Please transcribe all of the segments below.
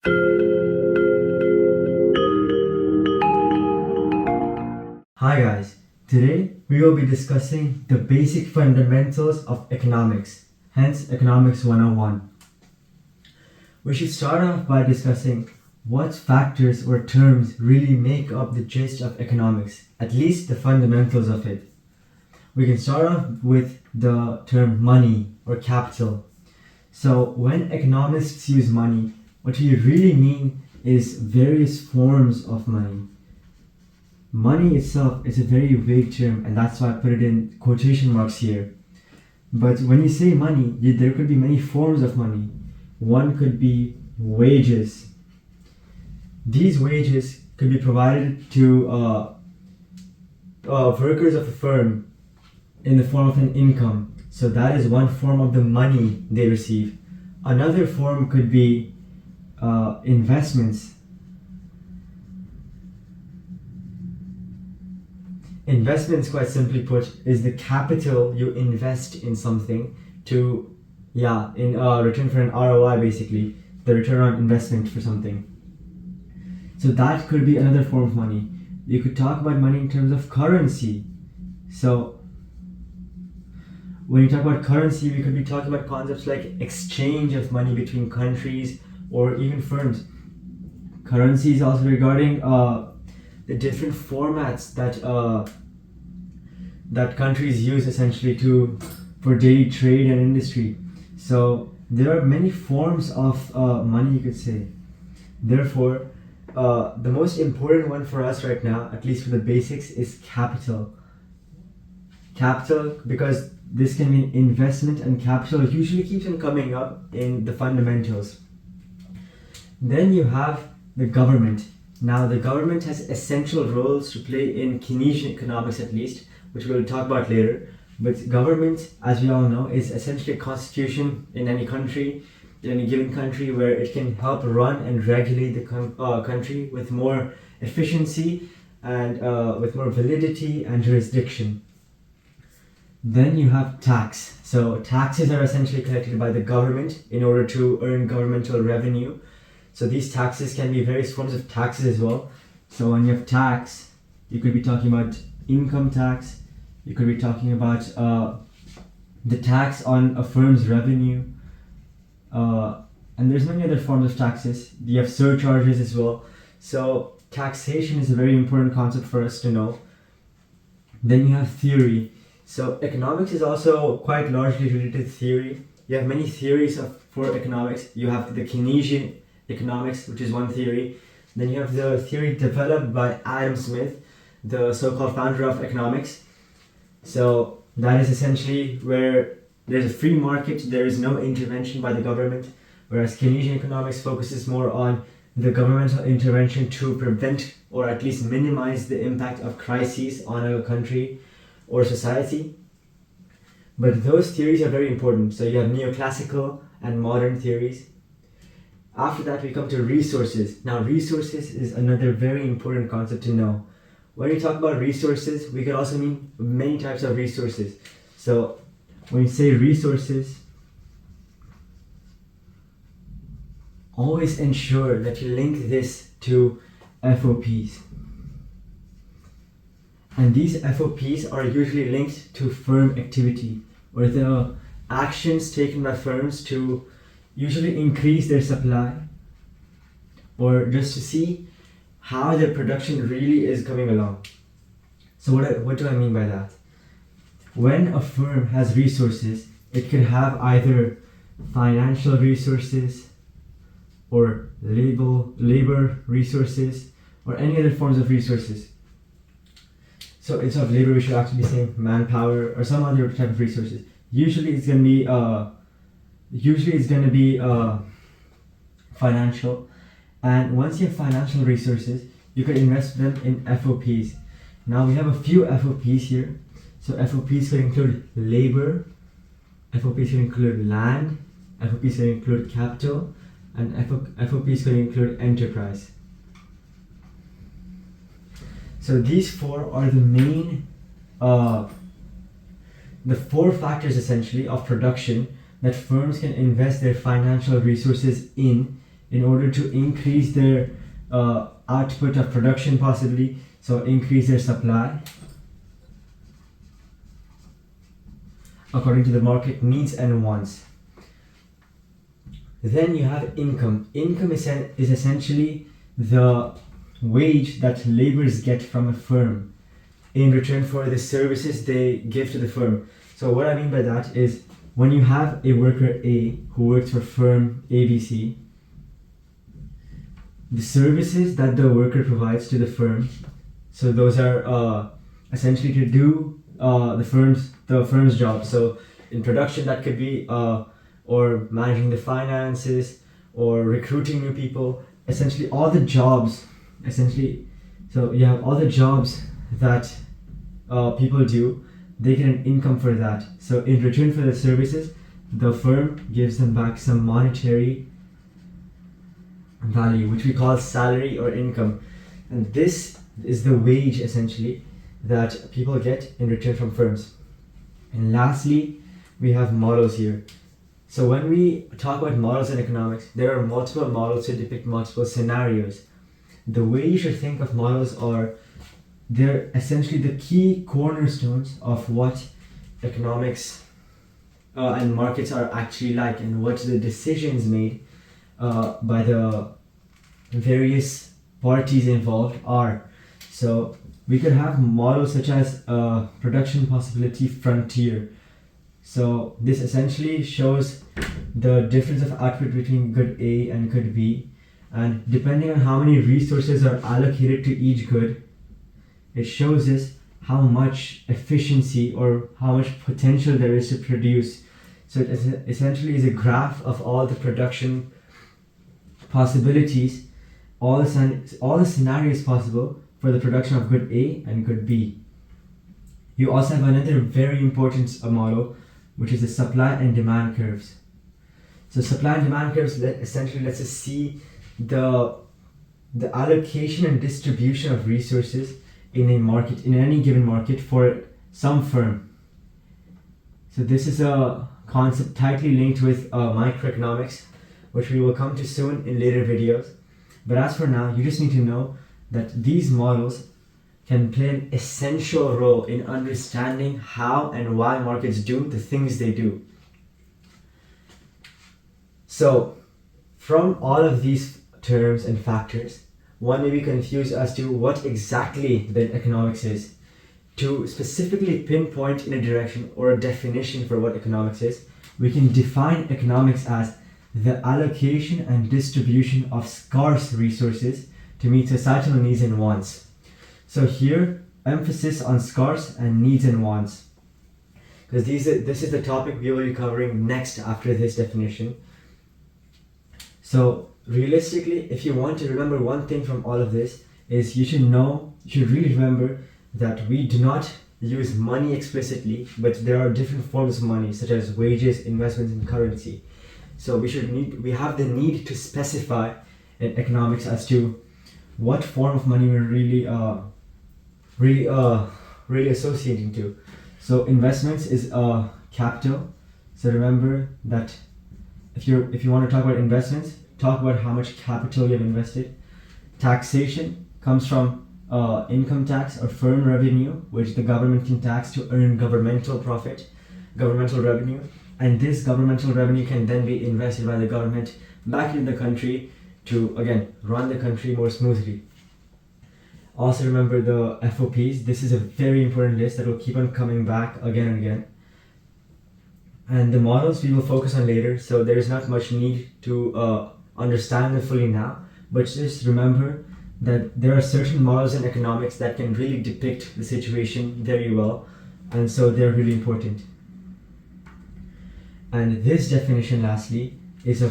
Hi guys, today we will be discussing the basic fundamentals of economics, hence Economics 101. We should start off by discussing what factors or terms really make up the gist of economics, at least the fundamentals of it. We can start off with the term money or capital. So when economists use money, what we really mean is various forms of money. Money itself is a very vague term, and that's why I put it in quotation marks here. But when you say money, there could be many forms of money. One could be wages. These wages could be provided to workers of a firm in the form of an income. So that is one form of the money they receive. Another form could be investments. Investments, quite simply put, is the capital you invest in something to, in return for an ROI, basically, the return on investment for something. So that could be another form of money. You could talk about money in terms of currency. So when you talk about currency, we could be talking about concepts like exchange of money between countries or even firms. Currency is also regarding the different formats that countries use essentially for daily trade and industry. So there are many forms of money, you could say. Therefore, the most important one for us right now, at least for the basics, is capital. Capital, because this can mean investment, and capital usually keeps on coming up in the fundamentals. Then you have the government. Now, the government has essential roles to play in Keynesian economics, at least, which we'll talk about later. But government, as we all know, is essentially a constitution in any country, in any given country, where it can help run and regulate the country with more efficiency and with more validity and jurisdiction. Then you have tax. So taxes are essentially collected by the government in order to earn governmental revenue. So these taxes can be various forms of taxes as well. So when you have tax, you could be talking about income tax, you could be talking about the tax on a firm's revenue, and there's many other forms of taxes. You have surcharges as well. So taxation is a very important concept for us to know. Then you have theory. So economics is also quite largely related to theory. You have many theories for economics. You have the Keynesian economics, which is one theory. Then you have the theory developed by Adam Smith, the so-called founder of economics. So that is essentially where there's a free market, there is no intervention by the government, whereas Keynesian economics focuses more on the governmental intervention to prevent or at least minimize the impact of crises on a country or society. But those theories are very important. So you have neoclassical and modern theories. After that, we come to resources. Now, resources is another very important concept to know. When we talk about resources, we could also mean many types of resources. So when you say resources, always ensure that you link this to FOPs. And these FOPs are usually linked to firm activity, or the actions taken by firms to usually increase their supply, or just to see how their production really is coming along. So what do I mean by that? When a firm has resources, it could have either financial resources or labor resources or any other forms of resources. So instead of labor, we should actually be saying manpower or some other type of resources. Usually it's going to be financial. And once you have financial resources, you can invest them in FOPs. Now we have a few FOPs here. So FOPs could include labor, FOPs could include land, FOPs could include capital, and FOPs could include enterprise. So these four are the main, the four factors essentially of production that firms can invest their financial resources in in order to increase their output of production, possibly, so increase their supply according to the market needs and wants. Then you have income. Income is essentially the wage that laborers get from a firm in return for the services they give to the firm. So what I mean by that is, when you have a worker A who works for firm ABC, the services that the worker provides to the firm, so those are essentially to do the firm's job. So in production, that could be or managing the finances or recruiting new people, essentially all the jobs, so you have all the jobs that people do, they get an income for that. So in return for the services, the firm gives them back some monetary value, which we call salary or income. And this is the wage essentially that people get in return from firms. And lastly, we have models here. So when we talk about models in economics, there are multiple models to depict multiple scenarios. The way you should think of models are, they're essentially the key cornerstones of what economics and markets are actually like, and what the decisions made by the various parties involved are. So we could have models such as production possibility frontier. So this essentially shows the difference of output between good A and good B, and depending on how many resources are allocated to each good, it shows us how much efficiency or how much potential there is to produce. So it essentially is a graph of all the production possibilities, all the scenarios possible for the production of good A and good B. You also have another very important model, which is the supply and demand curves. So supply and demand curves essentially lets us see the allocation and distribution of resources in a market, in any given market, for some firm. So this is a concept tightly linked with microeconomics, which we will come to soon in later videos. But as for now, you just need to know that these models can play an essential role in understanding how and why markets do the things they do. So, from all of these terms and factors, one may be confused as to what exactly then economics is. To specifically pinpoint in a direction or a definition for what economics is, we can define economics as the allocation and distribution of scarce resources to meet societal needs and wants. So here, emphasis on scarce and needs and wants, because this is the topic we will be covering next after this definition. So realistically, if you want to remember one thing from all of this, is you should really remember that we do not use money explicitly, but there are different forms of money, such as wages, investments, and currency. So we have the need to specify in economics as to what form of money we're really associating to. So investments is capital. So remember that if you want to talk about investments, talk about how much capital you have invested. Taxation comes from income tax or firm revenue, which the government can tax to earn governmental revenue, and this governmental revenue can then be invested by the government back in the country to, again, run the country more smoothly. Also remember the FOPs. This is a very important list that will keep on coming back again and again. And the models we will focus on later, so there is not much need to understand them fully now, but just remember that there are certain models in economics that can really depict the situation very well, and so they're really important. And this definition, lastly, is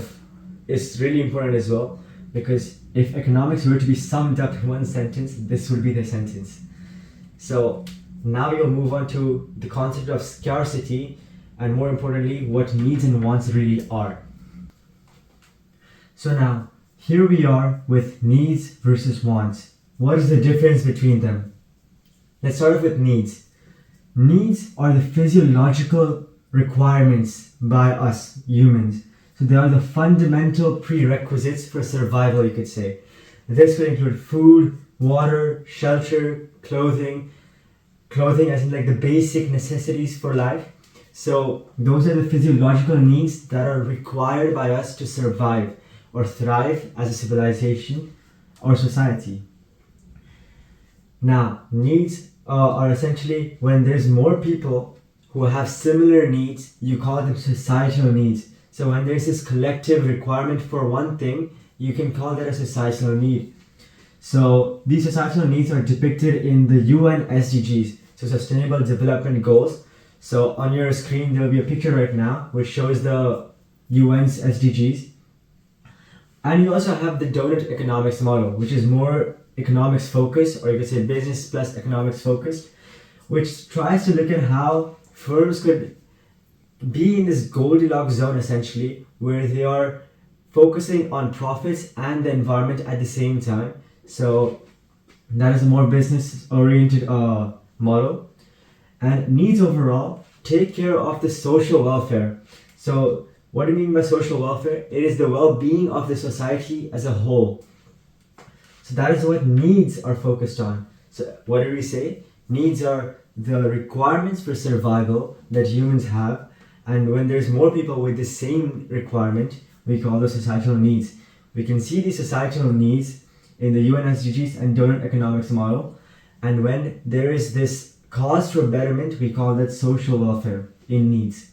really important as well, because if economics were to be summed up in one sentence, this would be the sentence. So now we'll move on to the concept of scarcity, and more importantly, what needs and wants really are. So now, here we are with needs versus wants. What is the difference between them? Let's start off with needs. Needs are the physiological requirements by us humans. So they are the fundamental prerequisites for survival, you could say. This could include food, water, shelter, clothing as in like the basic necessities for life. So those are the physiological needs that are required by us to survive or thrive as a civilization or society. Now, needs are essentially when there's more people who have similar needs, you call them societal needs. So when there's this collective requirement for one thing, you can call that a societal need. So these societal needs are depicted in the UN SDGs, so Sustainable Development Goals. So on your screen there will be a picture right now which shows the UN's SDGs. And you also have the donut economics model, which is more economics focused, or you could say business plus economics focused, which tries to look at how firms could be in this Goldilocks zone essentially, where they are focusing on profits and the environment at the same time. So that is a more business oriented model. And needs overall take care of the social welfare. So what do you mean by social welfare? It is the well-being of the society as a whole. So that is what needs are focused on. So what do we say? Needs are the requirements for survival that humans have, and when there's more people with the same requirement, we call those societal needs. We can see these societal needs in the UN SDGs and donut economics model, and when there is this cause for betterment, we call that social welfare in needs.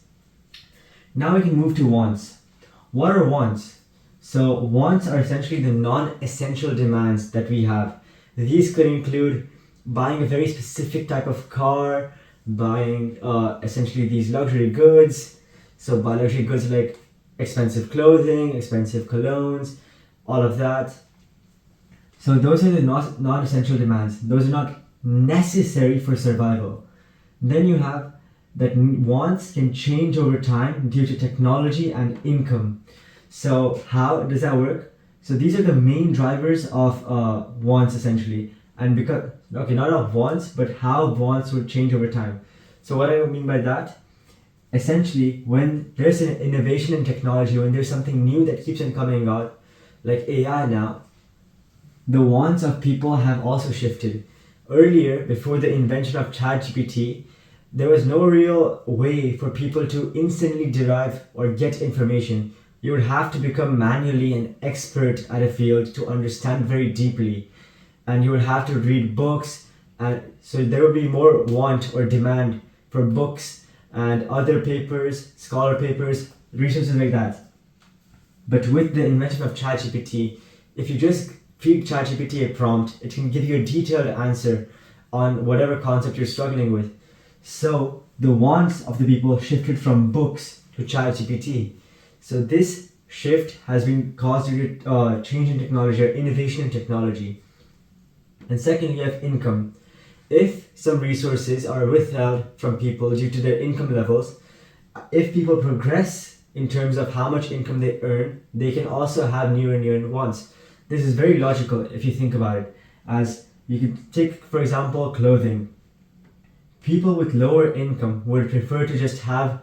Now we can move to wants. What are wants? So wants are essentially the non-essential demands that we have. These could include buying a very specific type of car, buying essentially these luxury goods. So by luxury goods like expensive clothing, expensive colognes, all of that. So those are the non-essential demands. Those are not necessary for survival. Then you have that wants can change over time due to technology and income. So how does that work? So these are the main drivers of wants essentially. And because, okay, not of wants, but how wants would change over time. So what I mean by that, essentially when there's an innovation in technology, when there's something new that keeps on coming out, like AI now, the wants of people have also shifted. Earlier, before the invention of ChatGPT, there was no real way for people to instantly derive or get information. You would have to become manually an expert at a field to understand very deeply. And you would have to read books, and so there would be more want or demand for books and other papers, scholar papers, resources like that. But with the invention of ChatGPT, if you just feed ChatGPT a prompt, it can give you a detailed answer on whatever concept you're struggling with. So the wants of the people shifted from books to ChatGPT. So this shift has been caused due to change in technology or innovation in technology. And secondly, you have income. If some resources are withheld from people due to their income levels, if people progress in terms of how much income they earn, they can also have new and new wants. This is very logical if you think about it. As you could take, for example, clothing. People with lower income would prefer to just have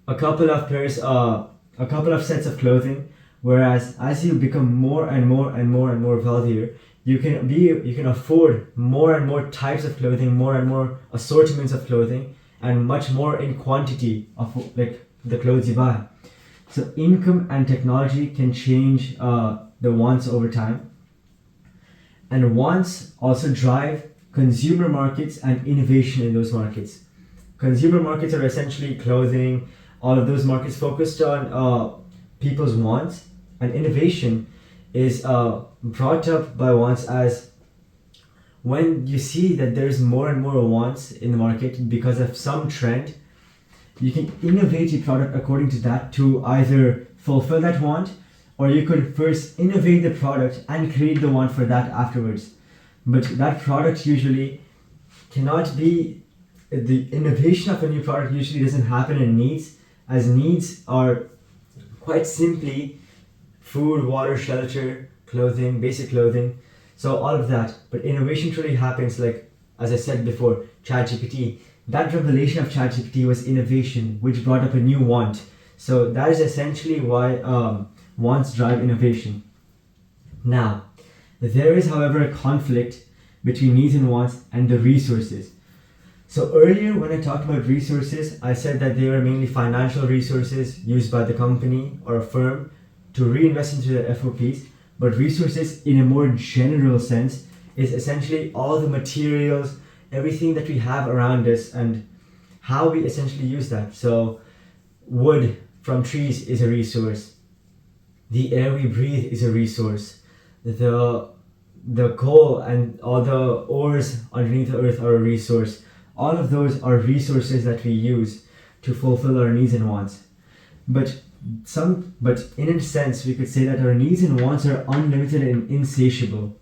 a couple of pairs, a couple of sets of clothing. Whereas as you become more and more wealthier, you can afford more and more types of clothing, more and more assortments of clothing, and much more in quantity of like the clothes you buy. So income and technology can change the wants over time. And wants also drive consumer markets and innovation in those markets. Consumer markets are essentially clothing, all of those markets focused on people's wants, and innovation is brought up by wants as when you see that there's more and more wants in the market because of some trend, you can innovate your product according to that to either fulfill that want, or you could first innovate the product and create the want for that afterwards. But that product usually cannot be, the innovation of a new product usually doesn't happen in needs, as needs are quite simply food, water, shelter, clothing, basic clothing, so all of that. But innovation truly happens, like as I said before, ChatGPT. That revelation of ChatGPT was innovation, which brought up a new want. So that is essentially why wants drive innovation. Now, there is, however, a conflict between needs and wants and the resources. So earlier when I talked about resources, I said that they were mainly financial resources used by the company or a firm to reinvest into their FOPs. But resources in a more general sense is essentially all the materials, everything that we have around us and how we essentially use that. So wood from trees is a resource. The air we breathe is a resource. The coal and all the ores underneath the earth are a resource. All of those are resources that we use to fulfill our needs and wants. But in a sense, we could say that our needs and wants are unlimited and insatiable.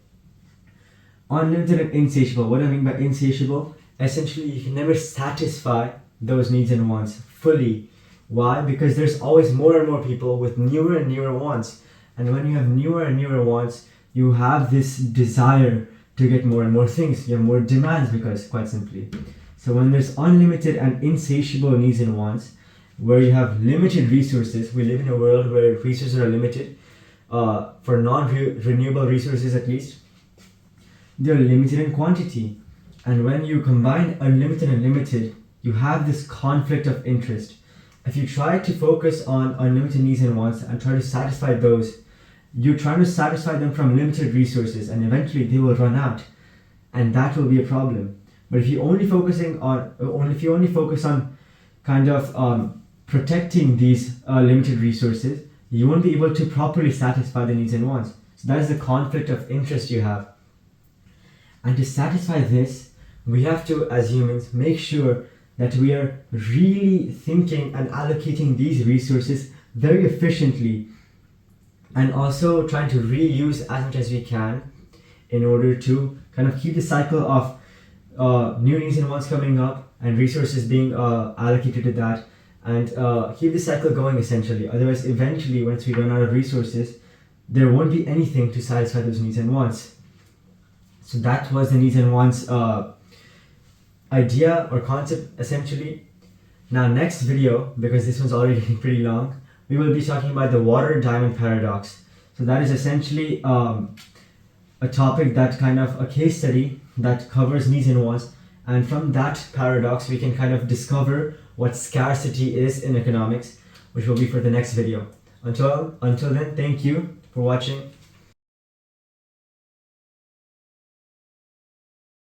Unlimited and insatiable. What do I mean by insatiable? Essentially, you can never satisfy those needs and wants fully. Why? Because there's always more and more people with newer and newer wants. And when you have newer and newer wants, you have this desire to get more and more things. You have more demands because, quite simply. So when there's unlimited and insatiable needs and wants, where you have limited resources, we live in a world where resources are limited, for non-renewable resources at least, they're limited in quantity. And when you combine unlimited and limited, you have this conflict of interest. If you try to focus on unlimited needs and wants and try to satisfy those, you're trying to satisfy them from limited resources and eventually they will run out. And that will be a problem. But if you only focus on kind of protecting these limited resources, you won't be able to properly satisfy the needs and wants. So that is the conflict of interest you have. And to satisfy this, we have to, as humans, make sure that we are really thinking and allocating these resources very efficiently and also trying to reuse as much as we can in order to kind of keep the cycle of new needs and wants coming up and resources being allocated to that and keep the cycle going essentially. Otherwise, eventually, once we run out of resources, there won't be anything to satisfy those needs and wants. So that was the needs and wants idea or concept essentially. Now next video, because this one's already getting pretty long, we will be talking about the water diamond paradox. So that is essentially a topic that kind of a case study that covers needs and wants, and from that paradox we can kind of discover what scarcity is in economics, which will be for the next video. Until then, thank you for watching.